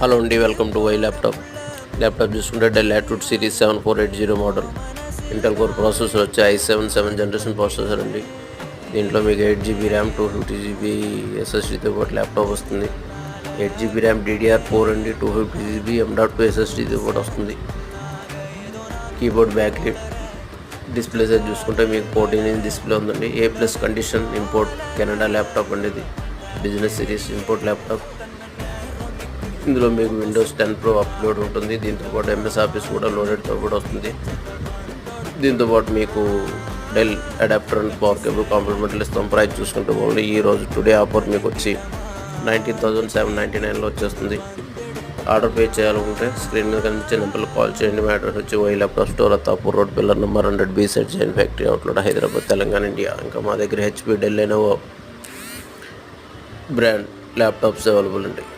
Hello అండి, welcome to why laptop. చూసుకుంటే del latitude series 7480 model. Intel core processor వచ్చి i7 7th generation processor అండి. దీంట్లో మీకు 8GB ర్యామ్ 250GB SSDతో పాటు ల్యాప్టాప్ వస్తుంది. 8GB ర్యామ్ DDR4 అండి, 250GB M.2 SSDతో పాటు వస్తుంది. కీబోర్డ్ బ్యాక్లైట్ డిస్ప్లే సైజ్ చూసుకుంటే మీకు 14" డిస్ప్లే ఉందండి. A+ condition import Canada laptop అండి. ఇది బిజినెస్ సిరీస్ ఇంపోర్ట్ ల్యాప్టాప్. ఇందులో మీకు విండోస్ 10 Pro అప్లోడ్ ఉంటుంది. దీంతోపాటు MS ఆఫీస్ కూడా లోడెడ్తో కూడా వస్తుంది. దీంతోపాటు మీకు Dell adapter and power cable complimentary ఇస్తాం. ప్రైస్ చూసుకుంటే ఓన్లీ ఈరోజు టుడే ఆఫర్ మీకు వచ్చి 19,799లో వచ్చేస్తుంది. ఆర్డర్ పే చేయాలనుకుంటే స్క్రీన్ మీద కనిపించే నెంబర్లో కాల్ చేయండి. మా అడ్రస్ వచ్చి Y laptop store, Attapur road, pillar number 100B, సెట్ Jain factory outlet, Hyderabad, Telangana, India. ఇంకా మా దగ్గర HP, Dell, Lenovo brand laptops available ఉంటాయి.